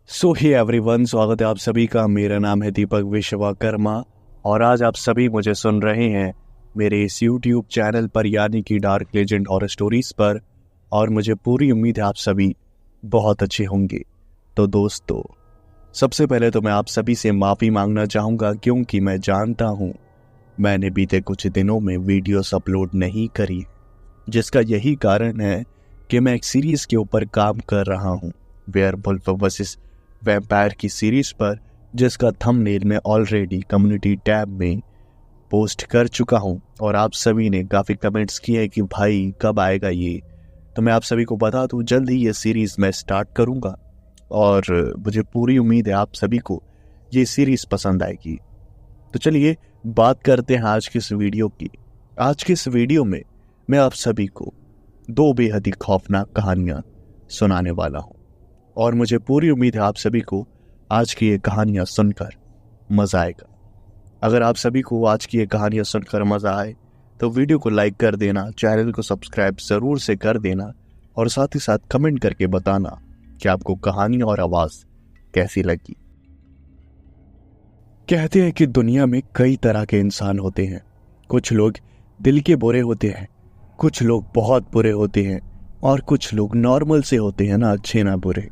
सो hey everyone, स्वागत है आप सभी का। मेरा नाम है दीपक विश्वकर्मा और आज आप सभी मुझे सुन रहे हैं मेरे इस यूट्यूब चैनल पर, यानी कि डार्क लेजेंड हॉरर स्टोरीज पर। और मुझे पूरी उम्मीद है आप सभी बहुत अच्छे होंगे। तो दोस्तों, सबसे पहले तो मैं आप सभी से माफ़ी मांगना चाहूँगा, क्योंकि मैं जानता हूँ मैंने बीते कुछ दिनों में वीडियोस अपलोड नहीं करी, जिसका यही कारण है कि मैं एक सीरीज़ के ऊपर काम कर रहा हूँ, वेयरवुल्फ वर्सेस वैम्पायर की सीरीज पर, जिसका थंबनेल मैं ऑलरेडी कम्युनिटी टैब में पोस्ट कर चुका हूं। और आप सभी ने काफ़ी कमेंट्स किए हैं कि भाई कब आएगा ये। तो मैं आप सभी को बता दूं, जल्द ही ये सीरीज़ मैं स्टार्ट करूंगा और मुझे पूरी उम्मीद है आप सभी को ये सीरीज़ पसंद आएगी। तो चलिए बात करते हैं आज की इस वीडियो की। आज की इस वीडियो में मैं आप सभी को दो बेहद ही खौफनाक कहानियाँ सुनाने वाला हूँ और मुझे पूरी उम्मीद है आप सभी को आज की ये कहानियां सुनकर मजा आएगा। अगर आप सभी को आज की ये कहानियां सुनकर मजा आए तो वीडियो को लाइक कर देना, चैनल को सब्सक्राइब जरूर से कर देना और साथ ही साथ कमेंट करके बताना कि आपको कहानी और आवाज कैसी लगी। कहते हैं कि दुनिया में कई तरह के इंसान होते हैं। कुछ लोग दिल के बुरे होते हैं, कुछ लोग बहुत बुरे होते हैं और कुछ लोग नॉर्मल से होते हैं, ना अच्छे ना बुरे।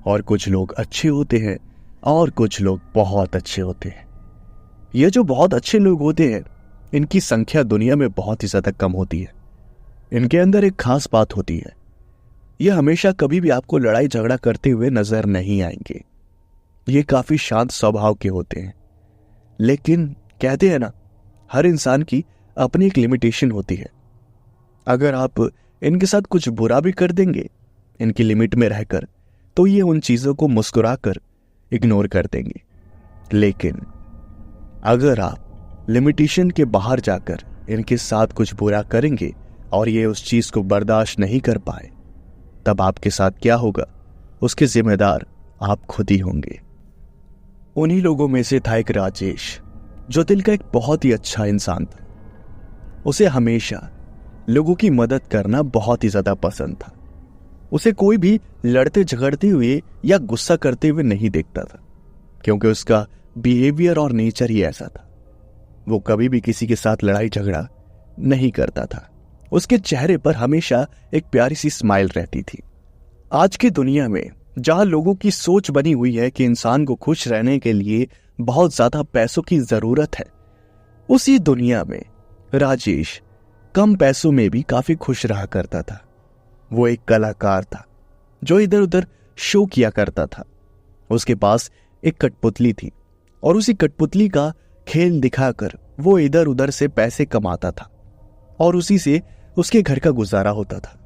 और कुछ लोग अच्छे होते हैं और कुछ लोग बहुत अच्छे होते हैं। ये जो बहुत अच्छे लोग होते हैं, इनकी संख्या दुनिया में बहुत ही ज्यादा कम होती है। इनके अंदर एक खास बात होती है, ये हमेशा कभी भी आपको लड़ाई झगड़ा करते हुए नजर नहीं आएंगे। ये काफी शांत स्वभाव के होते हैं। लेकिन कहते हैं ना, हर इंसान की अपनी एक लिमिटेशन होती है। अगर आप इनके साथ कुछ बुरा भी कर देंगे इनकी लिमिट में रहकर, तो ये उन चीजों को मुस्कुराकर इग्नोर कर देंगे। लेकिन अगर आप लिमिटेशन के बाहर जाकर इनके साथ कुछ बुरा करेंगे और ये उस चीज को बर्दाश्त नहीं कर पाए, तब आपके साथ क्या होगा उसके जिम्मेदार आप खुद ही होंगे। उन्हीं लोगों में से था एक राजेश, जो दिल का एक बहुत ही अच्छा इंसान था। उसे हमेशा लोगों की मदद करना बहुत ही ज्यादा पसंद था। उसे कोई भी लड़ते झगड़ते हुए या गुस्सा करते हुए नहीं देखता था, क्योंकि उसका बिहेवियर और नेचर ही ऐसा था। वो कभी भी किसी के साथ लड़ाई झगड़ा नहीं करता था। उसके चेहरे पर हमेशा एक प्यारी सी स्माइल रहती थी। आज की दुनिया में जहां लोगों की सोच बनी हुई है कि इंसान को खुश रहने के लिए बहुत ज्यादा पैसों की जरूरत है, उसी दुनिया में राजेश कम पैसों में भी काफी खुश रहा करता था। वो एक कलाकार था जो इधर उधर शो किया करता था। उसके पास एक कठपुतली थी और उसी कठपुतली का खेल दिखाकर वो इधर उधर से पैसे कमाता था और उसी से उसके घर का गुजारा होता था।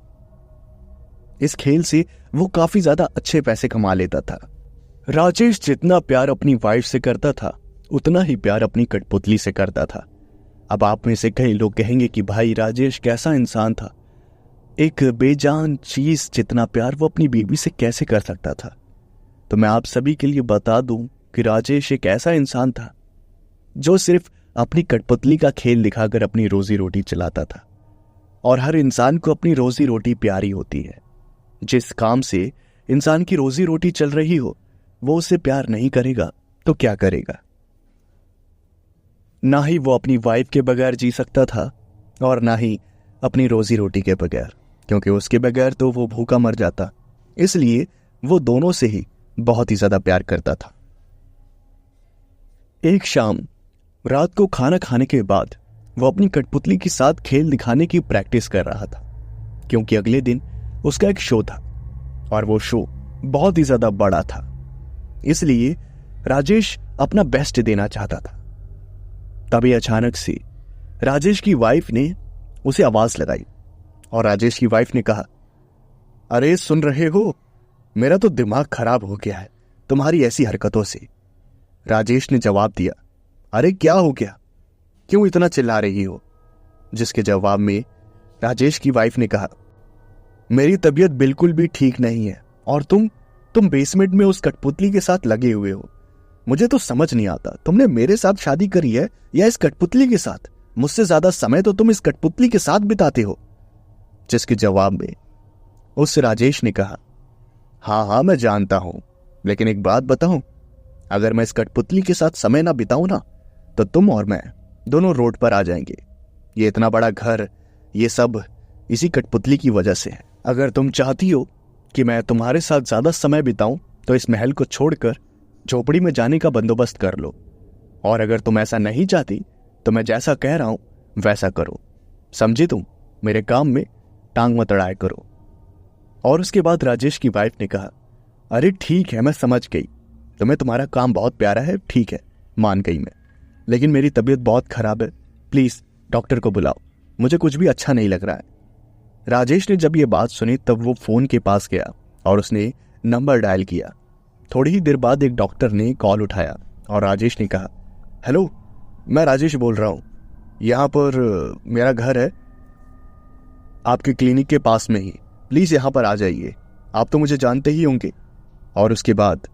इस खेल से वो काफी ज्यादा अच्छे पैसे कमा लेता था। राजेश जितना प्यार अपनी वाइफ से करता था, उतना ही प्यार अपनी कठपुतली से करता था। अब आप में से कई लोग कहेंगे कि भाई राजेश कैसा इंसान था, एक बेजान चीज जितना प्यार वो अपनी बीवी से कैसे कर सकता था। तो मैं आप सभी के लिए बता दूं कि राजेश एक ऐसा इंसान था जो सिर्फ अपनी कठपुतली का खेल दिखाकर अपनी रोजी रोटी चलाता था। और हर इंसान को अपनी रोजी रोटी प्यारी होती है। जिस काम से इंसान की रोजी रोटी चल रही हो, वो उसे प्यार नहीं करेगा तो क्या करेगा। ना ही वो अपनी वाइफ के बगैर जी सकता था और ना ही अपनी रोजी रोटी के बगैर, क्योंकि उसके बगैर तो वो भूखा मर जाता। इसलिए वो दोनों से ही बहुत ही ज्यादा प्यार करता था। एक शाम रात को खाना खाने के बाद वो अपनी कठपुतली के साथ खेल दिखाने की प्रैक्टिस कर रहा था, क्योंकि अगले दिन उसका एक शो था और वो शो बहुत ही ज्यादा बड़ा था। इसलिए राजेश अपना बेस्ट देना चाहता था। तभी अचानक से राजेश की वाइफ ने उसे आवाज लगाई और राजेश की वाइफ ने कहा, अरे सुन रहे हो, मेरा तो दिमाग खराब हो गया है तुम्हारी ऐसी हरकतों से। राजेश ने जवाब दिया, अरे क्या हो गया, क्यों इतना चिल्ला रही हो। जिसके जवाब में राजेश की वाइफ ने कहा, मेरी तबीयत बिल्कुल भी ठीक नहीं है और तुम बेसमेंट में उस कठपुतली के साथ लगे हुए हो। मुझे तो समझ नहीं आता, तुमने मेरे साथ शादी करी है या इस कठपुतली के साथ। मुझसे ज्यादा समय तो तुम इस कठपुतली के साथ बिताते हो। जिसके जवाब में उस राजेश ने कहा, हाँ मैं जानता हूं, लेकिन एक बात बताऊं, अगर मैं इस कठपुतली के साथ समय ना बिताऊं ना, तो तुम और मैं दोनों रोड पर आ जाएंगे। ये इतना बड़ा घर, ये सब इसी कठपुतली की वजह से है। अगर तुम चाहती हो कि मैं तुम्हारे साथ ज्यादा समय बिताऊं तो इस महल को छोड़कर झोपड़ी में जाने का बंदोबस्त कर लो, और अगर तुम ऐसा नहीं चाहती तो मैं जैसा कह रहा हूं वैसा करो। समझी तुम? मेरे काम में टांग मत अड़ाया करो। और उसके बाद राजेश की वाइफ ने कहा, अरे ठीक है, मैं समझ गई, तुम्हें तुम्हारा काम बहुत प्यारा है, ठीक है, मान गई मैं, लेकिन मेरी तबीयत बहुत खराब है, प्लीज डॉक्टर को बुलाओ, मुझे कुछ भी अच्छा नहीं लग रहा है। राजेश ने जब ये बात सुनी तब वो फोन के पास गया और उसने नंबर डायल किया। थोड़ी ही देर बाद एक डॉक्टर ने कॉल उठाया और राजेश ने कहा, हेलो, मैं राजेश बोल रहा हूं, यहां पर मेरा घर है आपके क्लिनिक के पास में ही, प्लीज यहां पर आ जाइए, आप तो मुझे जानते ही होंगे। और उसके बाद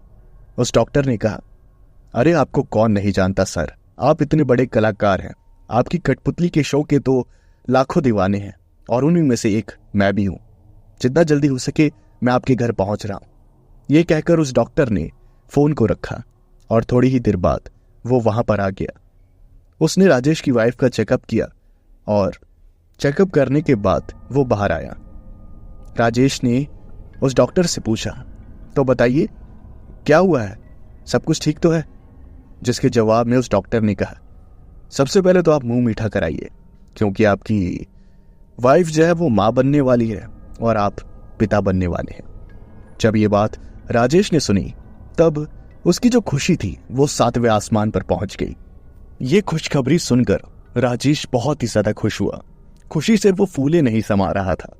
उस डॉक्टर ने कहा, अरे आपको कौन नहीं जानता सर, आप इतने बड़े कलाकार हैं, आपकी कठपुतली के शो के तो लाखों दीवाने हैं, और उन्हीं में से एक मैं भी हूं, जितना जल्दी हो सके मैं आपके घर पहुंच रहा हूं। यह कहकर उस डॉक्टर ने फोन को रखा और थोड़ी ही देर बाद वो वहां पर आ गया। उसने राजेश की वाइफ का चेकअप किया और चेकअप करने के बाद वो बाहर आया। राजेश ने उस डॉक्टर से पूछा, तो बताइए क्या हुआ है, सब कुछ ठीक तो है? जिसके जवाब में उस डॉक्टर ने कहा, सबसे पहले तो आप मुंह मीठा कराइए, क्योंकि आपकी वाइफ जो है वो मां बनने वाली है और आप पिता बनने वाले हैं। जब ये बात राजेश ने सुनी तब उसकी जो खुशी थी वो 7वें आसमान पर पहुंच गई। ये खुशखबरी सुनकर राजेश बहुत ही ज्यादा खुश हुआ। खुशी से वो फूले नहीं समा रहा था।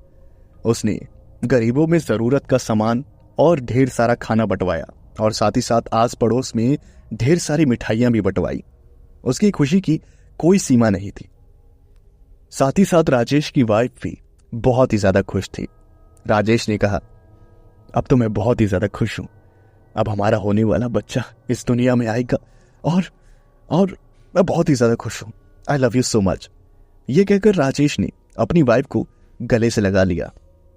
उसने गरीबों में जरूरत का सामान और ढेर सारा खाना बंटवाया और साथ ही साथ आस पड़ोस में ढेर सारी मिठाइयां भी बंटवाई। उसकी खुशी की कोई सीमा नहीं थी। साथ ही साथ राजेश की वाइफ भी बहुत ही ज्यादा खुश थी। राजेश ने कहा, अब तो मैं बहुत ही ज्यादा खुश हूं, अब हमारा होने वाला बच्चा इस दुनिया में आएगा और मैं बहुत ही ज्यादा खुश हूं। I love you so much. ये कहकर राजेश ने अपनी वाइफ को गले से लगा लिया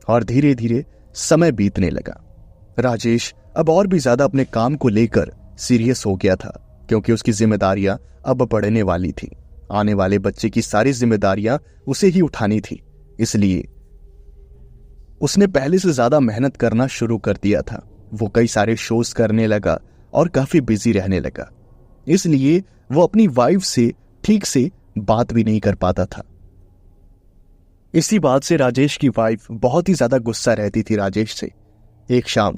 और धीरे धीरे समय बीतने लगा। राजेश अब और भी ज्यादा अपने काम को लेकर सीरियस हो गया था, क्योंकि उसकी जिम्मेदारियां अब बढ़ने वाली थी। आने वाले बच्चे की सारी जिम्मेदारियां उसे ही उठानी थी, इसलिए उसने पहले से ज्यादा मेहनत करना शुरू कर दिया था। वो कई सारे शोज करने लगा और काफी बिजी रहने लगा, इसलिए वो अपनी वाइफ से ठीक से बात भी नहीं कर पाता था। इसी बात से राजेश की वाइफ बहुत ही ज्यादा गुस्सा रहती थी राजेश से। एक शाम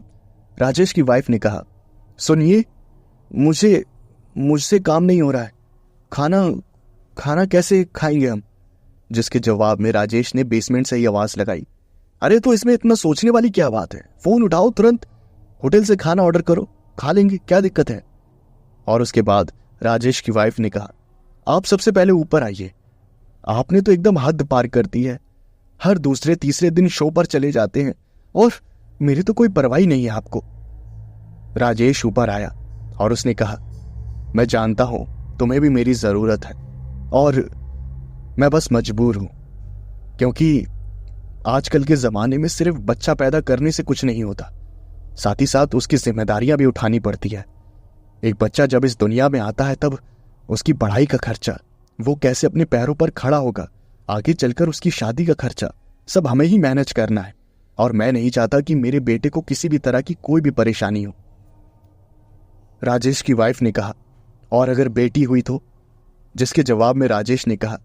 राजेश की वाइफ ने कहा, सुनिए, मुझसे काम नहीं हो रहा है, खाना कैसे खाएंगे हम? जिसके जवाब में राजेश ने बेसमेंट से ही आवाज लगाई, अरे तो इसमें इतना सोचने वाली क्या बात है, फोन उठाओ, तुरंत होटल से खाना ऑर्डर करो, खा लेंगे, क्या दिक्कत है? और उसके बाद राजेश की वाइफ ने कहा, आप सबसे पहले ऊपर आइए, आपने तो एकदम हद पार कर दी है, हर दूसरे तीसरे दिन शो पर चले जाते हैं और मेरी तो कोई परवाह नहीं है आपको। राजेश ऊपर आया और उसने कहा, मैं जानता हूं तुम्हें भी मेरी जरूरत है और मैं बस मजबूर हूं, क्योंकि आजकल के जमाने में सिर्फ बच्चा पैदा करने से कुछ नहीं होता, साथ ही साथ उसकी जिम्मेदारियां भी उठानी पड़ती है। एक बच्चा जब इस दुनिया में आता है तब उसकी पढ़ाई का खर्चा, वो कैसे अपने पैरों पर खड़ा होगा, आगे चलकर उसकी शादी का खर्चा, सब हमें ही मैनेज करना है, और मैं नहीं चाहता कि मेरे बेटे को किसी भी तरह की कोई भी परेशानी हो। राजेश की वाइफ ने कहा, और अगर बेटी हुई तो? जिसके जवाब में राजेश ने कहा,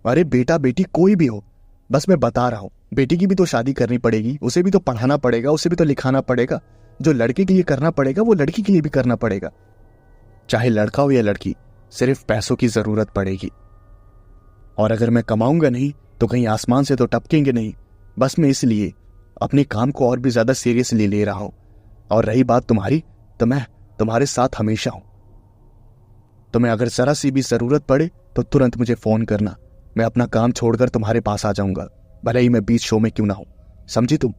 अरे बेटा बेटी कोई भी हो, बस मैं बता रहा हूं, बेटी की भी तो शादी करनी पड़ेगी, उसे भी तो पढ़ाना पड़ेगा, उसे भी तो लिखाना पड़ेगा, जो लड़के के लिए करना पड़ेगा वो लड़की के लिए भी करना पड़ेगा। चाहे लड़का हो या लड़की, सिर्फ पैसों की जरूरत पड़ेगी, और अगर मैं कमाऊंगा नहीं तो कहीं आसमान से तो टपकेंगे नहीं, बस मैं इसलिए अपने काम को और भी ज्यादा सीरियसली ले रहा हूं। और रही बात तुम्हारी, तो मैं तुम्हारे साथ हमेशा हूं, तुम्हें अगर जरा सी भी जरूरत पड़े तो तुरंत मुझे फोन करना, मैं अपना काम छोड़कर तुम्हारे पास आ जाऊंगा, भले ही मैं बीच शो में क्यों ना हूं, समझी तुम?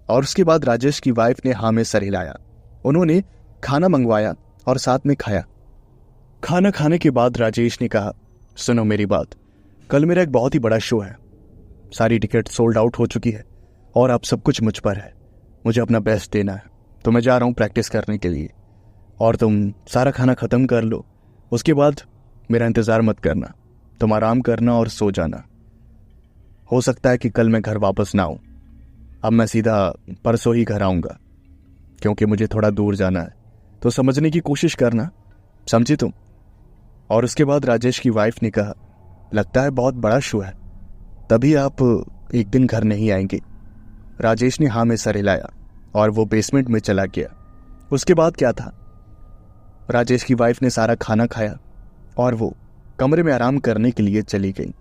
और उसके बाद राजेश की वाइफ ने हाँ में सर हिलाया। उन्होंने खाना मंगवाया और साथ में खाया। खाना खाने के बाद राजेश ने कहा, सुनो मेरी बात, कल मेरा एक बहुत ही बड़ा शो है, सारी टिकट सोल्ड आउट हो चुकी है और अब सब कुछ मुझ पर है, मुझे अपना बेस्ट देना है, तो मैं जा रहा हूँ प्रैक्टिस करने के लिए, और तुम सारा खाना ख़त्म कर लो, उसके बाद मेरा इंतज़ार मत करना, तुम आराम करना और सो जाना। हो सकता है कि कल मैं घर वापस ना आऊँ, अब मैं सीधा परसों ही घर आऊँगा, क्योंकि मुझे थोड़ा दूर जाना है, तो समझने की कोशिश करना, समझी तुम? और उसके बाद राजेश की वाइफ ने कहा, लगता है बहुत बड़ा शो है, तभी आप एक दिन घर नहीं आएंगे। राजेश ने हाँ में सर हिलाया और वो बेसमेंट में चला गया। उसके बाद क्या था, राजेश की वाइफ ने सारा खाना खाया और वो कमरे में आराम करने के लिए चली गई।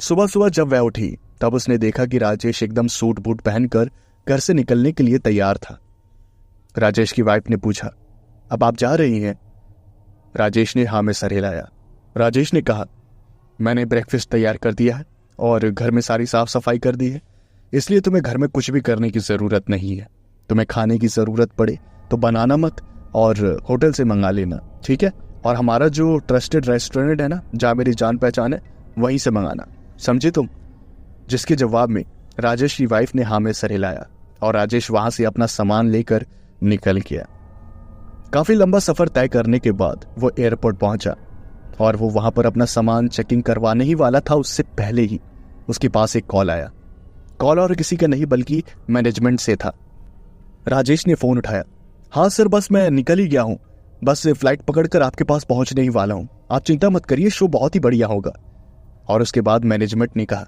सुबह सुबह जब वह उठी तब उसने देखा कि राजेश एकदम सूट बूट पहनकर घर से निकलने के लिए तैयार था। राजेश की वाइफ ने पूछा, अब आप जा रही हैं? राजेश ने हाँ में सर हिलाया। राजेश ने कहा, मैंने ब्रेकफास्ट तैयार कर दिया है और घर में सारी साफ सफाई कर दी है, इसलिए तुम्हें घर में कुछ भी करने की ज़रूरत नहीं है। तुम्हें खाने की ज़रूरत पड़े तो बनाना मत और होटल से मंगा लेना, ठीक है? और हमारा जो ट्रस्टेड रेस्टोरेंट है ना, जहाँ मेरी जान पहचान है, वहीं से मंगाना, समझे तुम? जिसके जवाब में राजेश की वाइफ ने हाँ में सर हिलाया और राजेश वहाँ से अपना सामान लेकर निकल गया। काफ़ी लंबा सफ़र तय करने के बाद वो एयरपोर्ट पहुँचा और वो वहाँ पर अपना सामान चेकिंग करवाने ही वाला था, उससे पहले ही उसके पास एक कॉल आया। कॉल और किसी का नहीं बल्कि मैनेजमेंट से था। राजेश ने फ़ोन उठाया। हाँ सर, बस मैं निकल ही गया हूँ, बस फ्लाइट पकड़कर आपके पास पहुँचने ही वाला हूँ, आप चिंता मत करिए, शो बहुत ही बढ़िया होगा। और उसके बाद मैनेजमेंट ने कहा,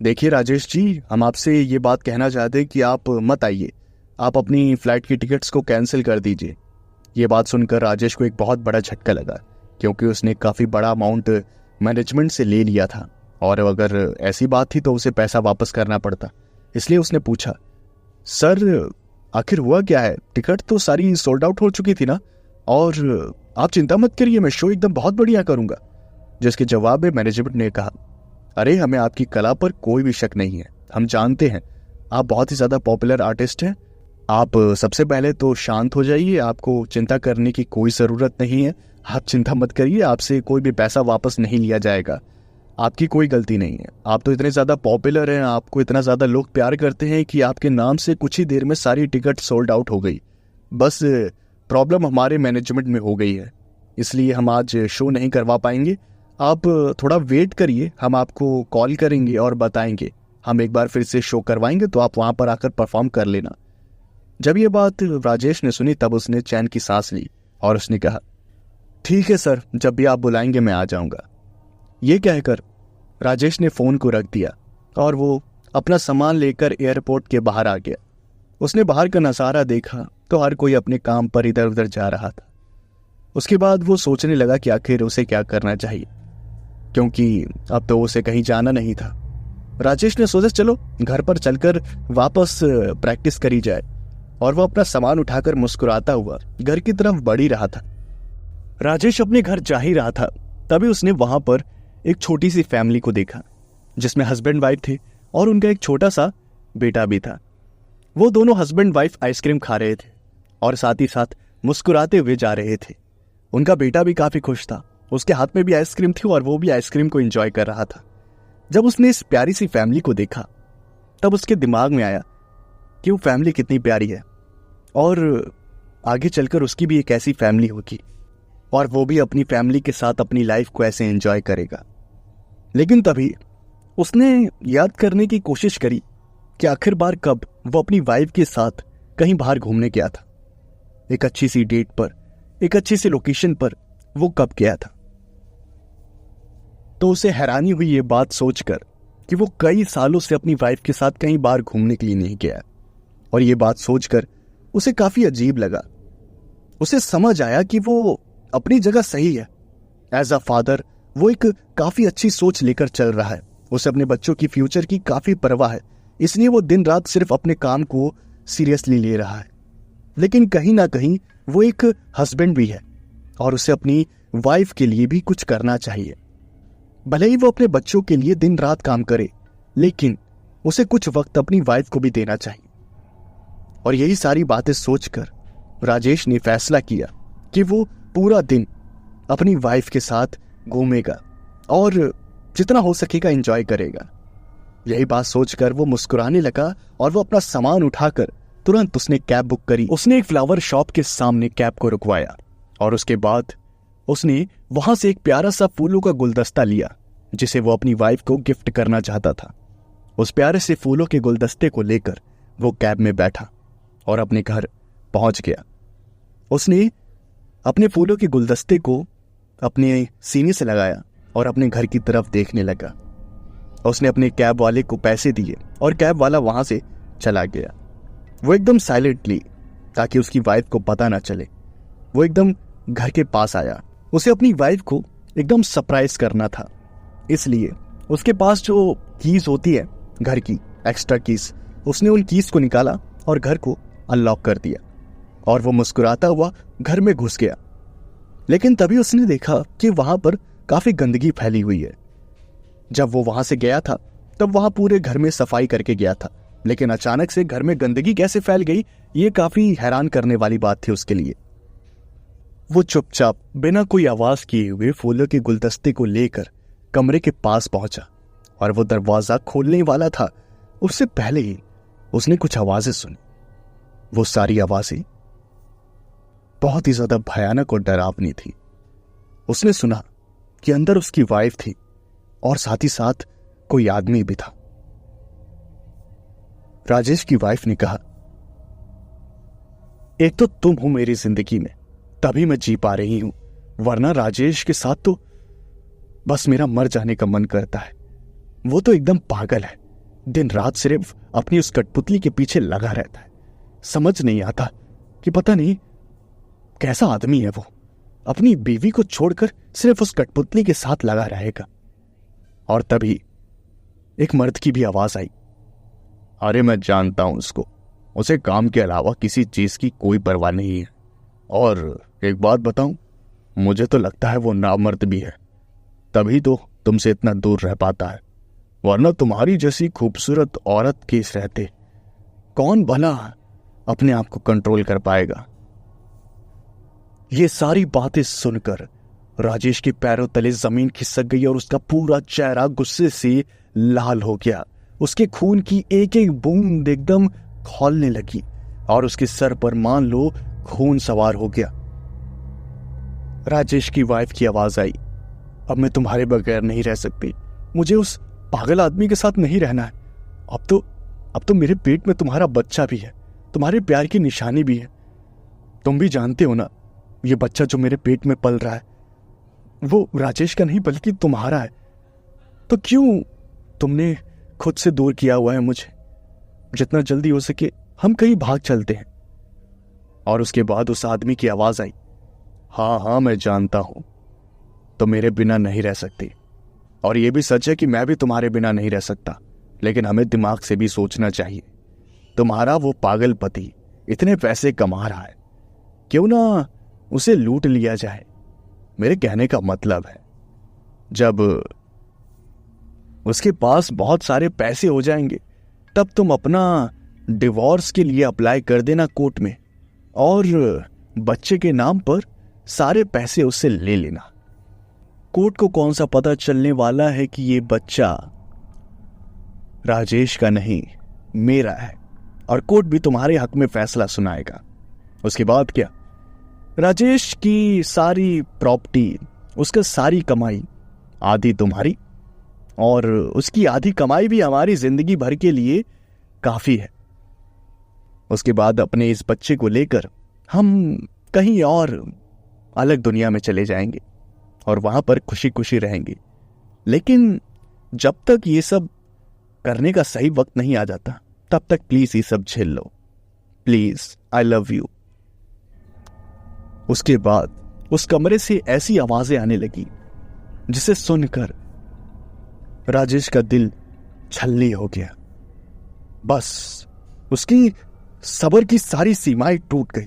देखिए राजेश जी, हम आपसे ये बात कहना चाहते हैं कि आप मत आइए, आप अपनी फ़्लाइट की टिकट्स को कैंसिल कर दीजिए। ये बात सुनकर राजेश को एक बहुत बड़ा झटका लगा, क्योंकि उसने काफ़ी बड़ा अमाउंट मैनेजमेंट से ले लिया था और अगर ऐसी बात थी तो उसे पैसा वापस करना पड़ता। इसलिए उसने पूछा, सर आखिर हुआ क्या है? टिकट तो सारी सोल्ड आउट हो चुकी थी ना, और आप चिंता मत करिए, मैं शो एकदम बहुत बढ़िया करूँगा। जिसके जवाब में मैनेजमेंट ने कहा, अरे हमें आपकी कला पर कोई भी शक नहीं है, हम जानते हैं आप बहुत ही ज़्यादा पॉपुलर आर्टिस्ट हैं। आप सबसे पहले तो शांत हो जाइए, आपको चिंता करने की कोई ज़रूरत नहीं है, आप चिंता मत करिए, आपसे कोई भी पैसा वापस नहीं लिया जाएगा, आपकी कोई गलती नहीं है। आप तो इतने ज़्यादा पॉपुलर हैं, आपको इतना ज़्यादा लोग प्यार करते हैं कि आपके नाम से कुछ ही देर में सारी टिकट सोल्ड आउट हो गई। बस प्रॉब्लम हमारे मैनेजमेंट में हो गई है, इसलिए हम आज शो नहीं करवा पाएंगे। आप थोड़ा वेट करिए, हम आपको कॉल करेंगे और बताएंगे, हम एक बार फिर से शो करवाएंगे तो आप वहाँ पर आकर परफॉर्म कर लेना। जब ये बात राजेश ने सुनी तब उसने चैन की सांस ली और उसने कहा, ठीक है सर, जब भी आप बुलाएंगे मैं आ जाऊंगा। ये कहकर राजेश ने फ़ोन को रख दिया और वो अपना सामान लेकर एयरपोर्ट के बाहर आ गया। उसने बाहर का नज़ारा देखा तो हर कोई अपने काम पर इधर उधर जा रहा था। उसके बाद वो सोचने लगा कि आखिर उसे क्या करना चाहिए, क्योंकि अब तो उसे कहीं जाना नहीं था। राजेश ने सोचा चलो घर पर चलकर वापस प्रैक्टिस करी जाए, और वो अपना सामान उठाकर मुस्कुराता हुआ घर की तरफ बढ़ ही रहा था। राजेश अपने घर जा ही रहा था, तभी उसने वहां पर एक छोटी सी फैमिली को देखा, जिसमें हस्बैंड वाइफ थे और उनका एक छोटा सा बेटा भी था। वो दोनों हस्बैंड वाइफ आइसक्रीम खा रहे थे और साथ ही साथ मुस्कुराते हुए जा रहे थे। उनका बेटा भी काफी खुश था, उसके हाथ में भी आइसक्रीम थी और वो भी आइसक्रीम को एंजॉय कर रहा था। जब उसने इस प्यारी सी फैमिली को देखा तब उसके दिमाग में आया कि वो फैमिली कितनी प्यारी है और आगे चलकर उसकी भी एक ऐसी फैमिली होगी और वो भी अपनी फैमिली के साथ अपनी लाइफ को ऐसे एंजॉय करेगा। लेकिन तभी उसने याद करने की कोशिश करी कि आखिर बार कब वो अपनी वाइफ के साथ कहीं बाहर घूमने गया था, एक अच्छी सी डेट पर, एक अच्छी सी लोकेशन पर वो कब गया था। तो उसे हैरानी हुई ये बात सोचकर कि वो कई सालों से अपनी वाइफ के साथ कहीं बाहर घूमने के लिए नहीं गया, और ये बात सोचकर उसे काफी अजीब लगा। उसे समझ आया कि वो अपनी जगह सही है। एज अ फादर वो एक काफी अच्छी सोच लेकर चल रहा है, उसे अपने बच्चों की फ्यूचर की काफी परवाह है, इसलिए वो दिन रात सिर्फ अपने काम को सीरियसली ले रहा है। लेकिन कहीं ना कहीं वो एक हस्बैंड भी है और उसे अपनी वाइफ के लिए भी कुछ करना चाहिए। भले ही वो अपने बच्चों के लिए दिन रात काम करे, लेकिन उसे कुछ वक्त अपनी वाइफ को भी देना चाहिए। और यही सारी बातें सोचकर राजेश ने फैसला किया कि वो पूरा दिन अपनी वाइफ के साथ घूमेगा और जितना हो सकेगा एंजॉय करेगा। यही बात सोचकर वो मुस्कुराने लगा और वो अपना सामान उठाकर तुरंत उसने कैब बुक करी। उसने एक फ्लावर शॉप के सामने कैब को रुकवाया और उसके बाद उसने वहां से एक प्यारा सा फूलों का गुलदस्ता लिया जिसे वो अपनी वाइफ को गिफ्ट करना चाहता था। उस प्यारे से फूलों के गुलदस्ते को लेकर वो कैब में बैठा और अपने घर पहुंच गया। उसने अपने फूलों के गुलदस्ते को अपने सीने से लगाया और अपने घर की तरफ देखने लगा। उसने अपने कैब वाले को पैसे दिए और कैब वाला वहां से चला गया। वो एकदम साइलेंटली, ताकि उसकी वाइफ को पता ना चले, वो एकदम घर के पास आया। उसे अपनी वाइफ को एकदम सरप्राइज करना था, इसलिए उसके पास जो कीज होती है घर की, एक्स्ट्रा कीज, उसने उन कीज को निकाला और घर को अनलॉक कर दिया और वो मुस्कुराता हुआ घर में घुस गया। लेकिन तभी उसने देखा कि वहां पर काफी गंदगी फैली हुई है। जब वो वहां से गया था तब वहां पूरे घर में सफाई करके गया था, लेकिन अचानक से घर में गंदगी कैसे फैल गई, ये काफी हैरान करने वाली बात थी उसके लिए। वो चुपचाप बिना कोई आवाज किए हुए फूलों के गुलदस्ते को लेकर कमरे के पास पहुंचा और वो दरवाजा खोलने वाला था, उससे पहले ही उसने कुछ आवाजें सुनी। वो सारी आवाजें बहुत ही ज्यादा भयानक और डरावनी थी। उसने सुना कि अंदर उसकी वाइफ थी और साथ ही साथ कोई आदमी भी था। राजेश की वाइफ ने कहा, एक तो तुम हो मेरी जिंदगी में, तभी मैं जी पा रही हूं, वरना राजेश के साथ तो बस मेरा मर जाने का मन करता है। वो तो एकदम पागल है, दिन रात सिर्फ अपनी उस कठपुतली के पीछे लगा रहता है। समझ नहीं आता कि पता नहीं कैसा आदमी है वो, अपनी बीवी को छोड़कर सिर्फ उस कठपुतली के साथ लगा रहेगा। और तभी एक मर्द की भी आवाज आई, अरे मैं जानता हूं उसको, उसे काम के अलावा किसी चीज की कोई परवाह नहीं है। और एक बात बताऊं, मुझे तो लगता है वो नामर्द भी है, तभी तो तुमसे इतना दूर रह पाता है, वरना तुम्हारी जैसी खूबसूरत औरत के रहते कौन भला अपने आप को कंट्रोल कर पाएगा। ये सारी बातें सुनकर राजेश के पैरों तले जमीन खिसक गई और उसका पूरा चेहरा गुस्से से लाल हो गया। उसके खून की एक एक बूंद एकदम खौलने लगी और उसके सर पर मान लो खून सवार हो गया। राजेश की वाइफ की आवाज आई, अब मैं तुम्हारे बगैर नहीं रह सकती, मुझे उस पागल आदमी के साथ नहीं रहना है। अब तो मेरे पेट में तुम्हारा बच्चा भी है, तुम्हारे प्यार की निशानी भी है। तुम भी जानते हो ना, ये बच्चा जो मेरे पेट में पल रहा है वो राजेश का नहीं बल्कि तुम्हारा है। तो क्यों तुमने खुद से दूर किया हुआ है मुझे? जितना जल्दी हो सके हम कहीं भाग चलते हैं। और उसके बाद उस आदमी की आवाज आई, हाँ मैं जानता हूं, तो मेरे बिना नहीं रह सकती, और ये भी सच है कि मैं भी तुम्हारे बिना नहीं रह सकता, लेकिन हमें दिमाग से भी सोचना चाहिए। तुम्हारा वो पागल पति इतने पैसे कमा रहा है, क्यों ना उसे लूट लिया जाए। मेरे कहने का मतलब है, जब उसके पास बहुत सारे पैसे हो जाएंगे तब तुम अपना डिवोर्स के लिए अप्लाई कर देना कोर्ट में, और बच्चे के नाम पर सारे पैसे उससे ले लेना। कोर्ट को कौन सा पता चलने वाला है कि ये बच्चा राजेश का नहीं मेरा है, और कोर्ट भी तुम्हारे हक में फैसला सुनाएगा। उसके बाद क्या, राजेश की सारी प्रॉपर्टी, उसका सारी कमाई, आधी तुम्हारी और उसकी आधी कमाई भी हमारी जिंदगी भर के लिए काफी है। उसके बाद अपने इस बच्चे को लेकर हम कहीं और अलग दुनिया में चले जाएंगे और वहां पर खुशी खुशी रहेंगे। लेकिन जब तक ये सब करने का सही वक्त नहीं आ जाता तब तक प्लीज ये सब झेल लो, प्लीज, आई लव यू। उसके बाद उस कमरे से ऐसी आवाजें आने लगी जिसे सुनकर राजेश का दिल छलनी हो गया। बस उसकी सब्र की सारी सीमाएं टूट गई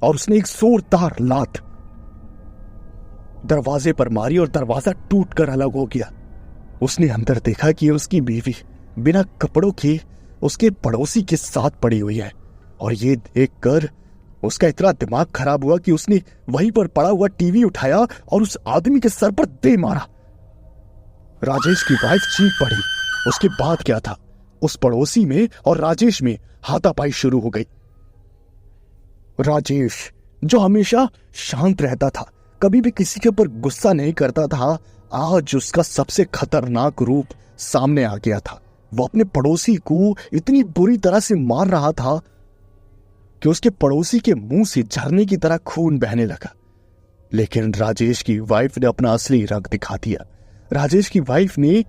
और उसने एक जोरदार लात दरवाजे पर मारी और दरवाजा टूटकर अलग हो गया। उसने अंदर देखा कि उसकी बीवी बिना कपड़ों के उसके पड़ोसी के साथ पड़ी हुई है, और ये देखकर उसका इतना दिमाग खराब हुआ कि उसने वहीं पर पड़ा हुआ टीवी उठाया और उस आदमी के सर पर दे मारा। राजेश की वाइफ चीख पड़ी। उसके बाद क्या था, उस पड़ोसी में और राजेश में हाथापाई शुरू हो गई। राजेश, जो हमेशा शांत रहता था, कभी भी किसी के ऊपर गुस्सा नहीं करता था, आज उसका सबसे खतरनाक रूप सामने आ गया था। वो अपने पड़ोसी को इतनी बुरी तरह से मार रहा था कि उसके पड़ोसी के मुंह से झरने की तरह खून बहने लगा। लेकिन राजेश की वाइफ ने अपना असली रंग दिखा दिया। राजेश की वाइफ ने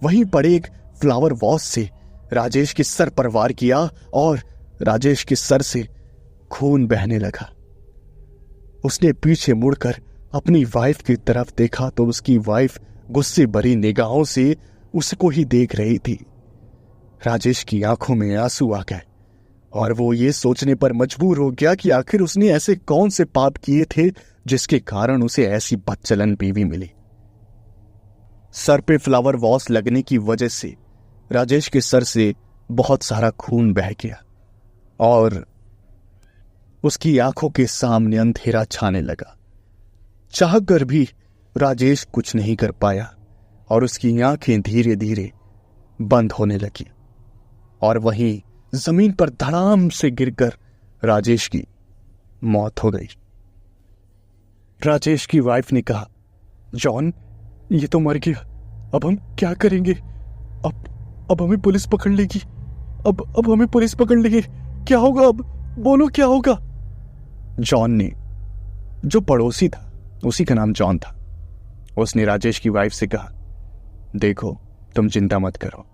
वहीं पड़े एक फ्लावर वॉश से राजेश के सर पर वार किया और राजेश के सर से खून बहने लगा। उसने पीछे मुड़कर अपनी वाइफ की तरफ देखा तो उसकी वाइफ गुस्से भरी निगाहों से उसको ही देख रही थी। राजेश की आंखों में आंसू आ गए और वो ये सोचने पर मजबूर हो गया कि आखिर उसने ऐसे कौन से पाप किए थे जिसके कारण उसे ऐसी बदचलन बीवी मिली। सर पे फ्लावर वॉश लगने की वजह से राजेश के सर से बहुत सारा खून बह गया और उसकी आंखों के सामने अंधेरा छाने लगा। चाहकर भी राजेश कुछ नहीं कर पाया और उसकी आंखें धीरे धीरे बंद होने लगी और वहीं जमीन पर धड़ाम से गिरकर राजेश की मौत हो गई। राजेश की वाइफ ने कहा, जॉन, ये तो मर गया, अब हम क्या करेंगे? अब हमें पुलिस पकड़ लेगी। अब हमें पुलिस पकड़ लेगी। क्या होगा अब? बोलो क्या होगा? जॉन ने, जो पड़ोसी था उसी का नाम जॉन था, उसने राजेश की वाइफ से कहा, देखो, तुम चिंता मत करो,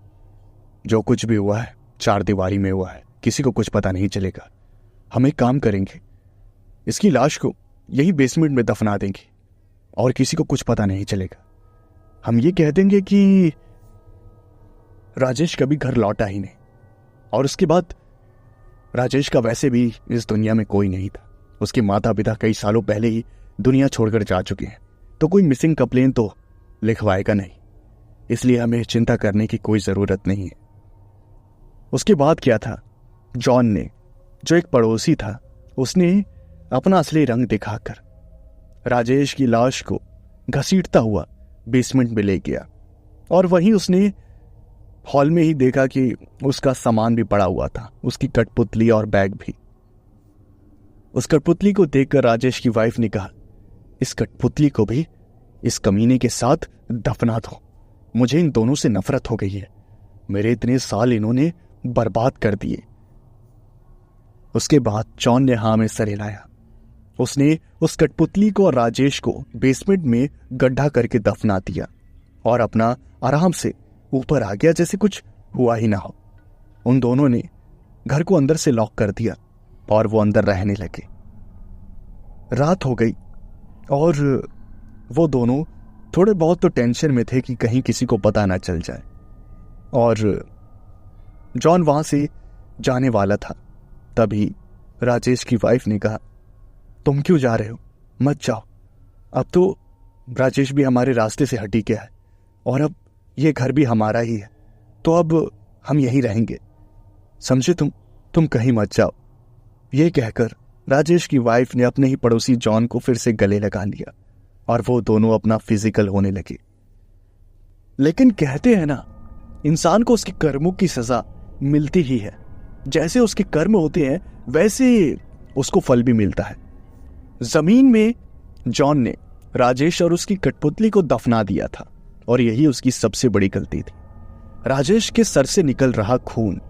जो कुछ भी हुआ है 4 दीवारी में हुआ है, किसी को कुछ पता नहीं चलेगा। हम एक काम करेंगे, इसकी लाश को यही बेसमेंट में दफना देंगे और किसी को कुछ पता नहीं चलेगा। हम ये कह देंगे कि राजेश कभी घर लौटा ही नहीं और उसके बाद राजेश का वैसे भी इस दुनिया में कोई नहीं था। उसके माता पिता कई सालों पहले ही दुनिया छोड़कर जा चुके हैं, तो कोई मिसिंग कंप्लेन तो लिखवाएगा नहीं, इसलिए हमें चिंता करने की कोई जरूरत नहीं है। उसके बाद क्या था, जॉन ने, जो एक पड़ोसी था, उसने अपना असली रंग दिखाकर राजेश की लाश को घसीटता हुआ बेसमेंट में ले गया और वहीं उसने हॉल में ही देखा कि उसका सामान भी पड़ा हुआ था, उसकी कठपुतली और बैग भी। उस कठपुतली को देखकर राजेश की वाइफ ने कहा, इस कठपुतली को भी इस कमीने के साथ दफना दो। मुझे इन दोनों से नफरत हो गई है, मेरे इतने साल इन्होंने बर्बाद कर दिए। उसके बाद जॉन ने हाँ में सर हिलाया। उसने उस कठपुतली को और राजेश को बेसमेंट में गड्ढा करके दफना दिया और अपना आराम से ऊपर आ गया जैसे कुछ हुआ ही ना हो। उन दोनों ने घर को अंदर से लॉक कर दिया और वो अंदर रहने लगे। रात हो गई और वो दोनों थोड़े बहुत तो टेंशन में थे कि कहीं किसी को पता ना चल जाए और जॉन वहां से जाने वाला था। तभी राजेश की वाइफ ने कहा, तुम क्यों जा रहे हो? मत जाओ, अब तो राजेश भी हमारे रास्ते से हटी गया है और अब ये घर भी हमारा ही है, तो अब हम यहीं रहेंगे, समझे? तुम कहीं मत जाओ। ये कहकर राजेश की वाइफ ने अपने ही पड़ोसी जॉन को फिर से गले लगा लिया और वो दोनों अपना फिजिकल होने लगे। लेकिन कहते हैं ना, इंसान को उसके कर्मों की सजा मिलती ही है। जैसे उसके कर्म होते हैं वैसे उसको फल भी मिलता है। जमीन में जॉन ने राजेश और उसकी कठपुतली को दफना दिया था और यही उसकी सबसे बड़ी गलती थी। राजेश के सर से निकल रहा खून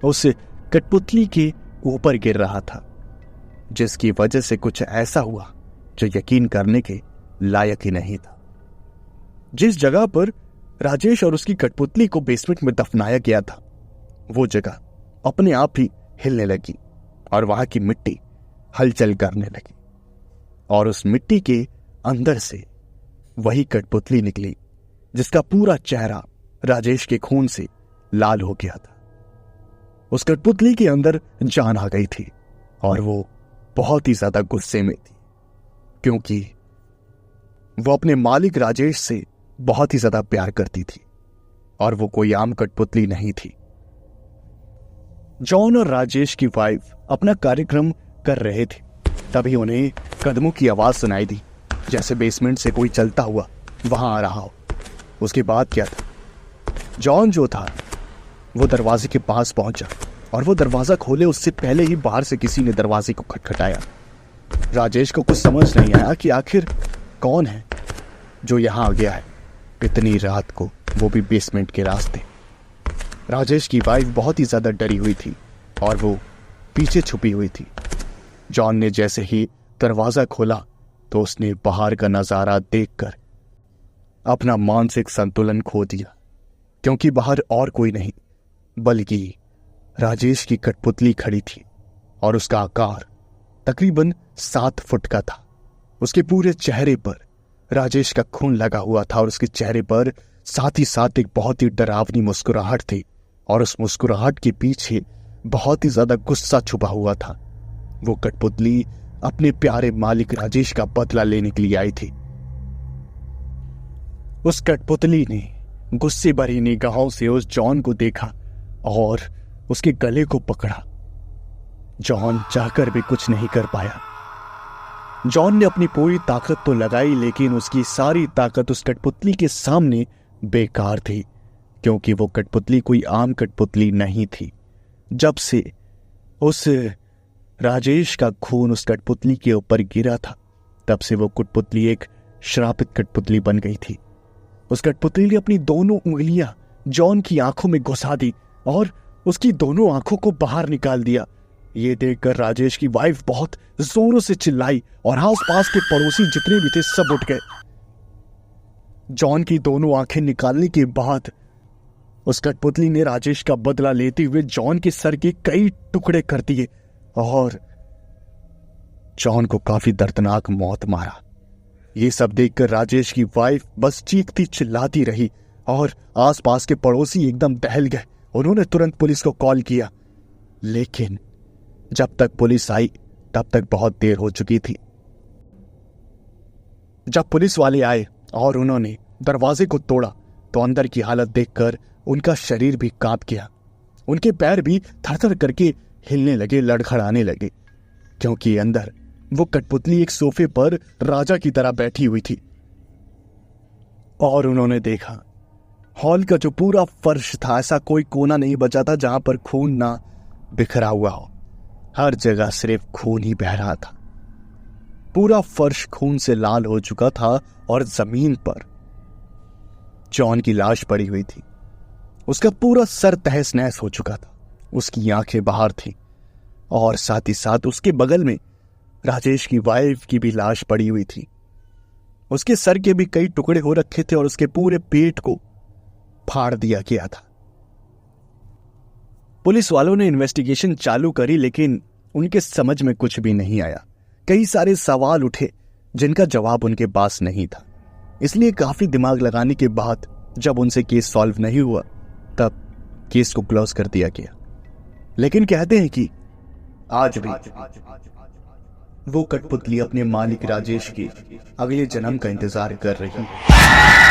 उस कठपुतली के ऊपर गिर रहा था, जिसकी वजह से कुछ ऐसा हुआ जो यकीन करने के लायक ही नहीं था। जिस जगह पर राजेश और उसकी कठपुतली को बेसमेंट में दफनाया गया था, वो जगह अपने आप ही हिलने लगी और वहां की मिट्टी हलचल करने लगी और उस मिट्टी के अंदर से वही कठपुतली निकली जिसका पूरा चेहरा राजेश के खून से लाल हो गया था। उस कठपुतली के अंदर जान आ गई थी और वो बहुत ही ज्यादा गुस्से में थी, क्योंकि वो अपने मालिक राजेश से बहुत ही ज्यादा प्यार करती थी और वो कोई आम कठपुतली नहीं थी। जॉन और राजेश की वाइफ अपना कार्यक्रम कर रहे थे, तभी उन्हें कदमों की आवाज सुनाई दी, जैसे बेसमेंट से कोई चलता हुआ वहां आ रहा हो। उसके बाद क्या था, जॉन जो था वो दरवाजे के पास पहुंचा और वो दरवाजा खोले उससे पहले ही बाहर से किसी ने दरवाजे को खटखटाया। राजेश को कुछ समझ नहीं आया कि आखिर कौन है जो यहाँ आ गया है इतनी रात को, वो भी बेसमेंट के रास्ते। राजेश की वाइफ बहुत ही ज्यादा डरी हुई थी और वो पीछे छुपी हुई थी। जॉन ने जैसे ही दरवाजा खोला तो उसने बाहर का नजारा देखकर अपना मानसिक संतुलन खो दिया, क्योंकि बाहर और कोई नहीं बल्कि राजेश की कठपुतली खड़ी थी और उसका आकार तकरीबन 7 फुट का था। उसके पूरे चेहरे पर राजेश का खून लगा हुआ था और उसके चेहरे पर साथ ही साथ एक बहुत ही डरावनी मुस्कुराहट थी और उस मुस्कुराहट के पीछे बहुत ही ज्यादा गुस्सा छुपा हुआ था। वो कठपुतली अपने प्यारे मालिक राजेश का बदला लेने के लिए आई थी। उस कठपुतली ने गुस्से भरी निगाहों से उस जॉन को देखा और उसके गले को पकड़ा। जॉन चाहकर भी कुछ नहीं कर पाया। जॉन ने अपनी पूरी ताकत तो लगाई, लेकिन उसकी सारी ताकत उस कठपुतली के सामने बेकार थी, क्योंकि वो कठपुतली कोई आम कठपुतली नहीं थी। जब से उस राजेश का खून उस कठपुतली के ऊपर गिरा था, तब से वो कठपुतली एक श्रापित कठपुतली बन गई थी। उस कठपुतली ने अपनी दोनों उंगलियां जॉन की आंखों में घुसा दी और उसकी दोनों आंखों को बाहर निकाल दिया। ये देखकर राजेश की वाइफ बहुत जोरों से चिल्लाई और आसपास के पड़ोसी जितने भी थे सब उठ गए। जॉन की दोनों आंखें निकालने के बाद उस कठपुतली ने राजेश का बदला लेते हुए जॉन के सर के कई टुकड़े कर दिए और जॉन को काफी दर्दनाक मौत मारा। ये सब देखकर राजेश की वाइफ बस चीखती चिल्लाती रही और आसपास के पड़ोसी एकदम दहल गए। उन्होंने तुरंत पुलिस को कॉल किया, लेकिन जब तक पुलिस आई तब तक बहुत देर हो चुकी थी। जब पुलिस वाले आए और उन्होंने दरवाजे को तोड़ा तो अंदर की हालत देखकर उनका शरीर भी कांप गया। उनके पैर भी थरथर करके हिलने लगे, लड़खड़ाने लगे, क्योंकि अंदर वो कठपुतली एक सोफे पर राजा की तरह बैठी हुई थी। और उन्होंने देखा हॉल का जो पूरा फर्श था, ऐसा कोई कोना नहीं बचा था जहां पर खून ना बिखरा हुआ हो। हर जगह सिर्फ खून ही बह रहा था। पूरा फर्श खून से लाल हो चुका था और जमीन पर जॉन की लाश पड़ी हुई थी। उसका पूरा सर तहस नहस हो चुका था, उसकी आंखें बाहर थी और साथ ही साथ उसके बगल में राजेश की वाइफ की भी लाश पड़ी हुई थी। उसके सर के भी कई टुकड़े हो रखे थे और उसके पूरे पेट को फाड़ दिया गया था। पुलिस वालों ने इन्वेस्टिगेशन चालू करी, लेकिन उनके समझ में कुछ भी नहीं आया। कई सारे सवाल उठे जिनका जवाब उनके पास नहीं था। इसलिए काफी दिमाग लगाने के बाद जब उनसे केस सॉल्व नहीं हुआ तब केस को क्लोज कर दिया गया। लेकिन कहते हैं कि आज भी वो कठपुतली अपने मालिक राजेश के अगले जन्म का इंतजार कर रही है।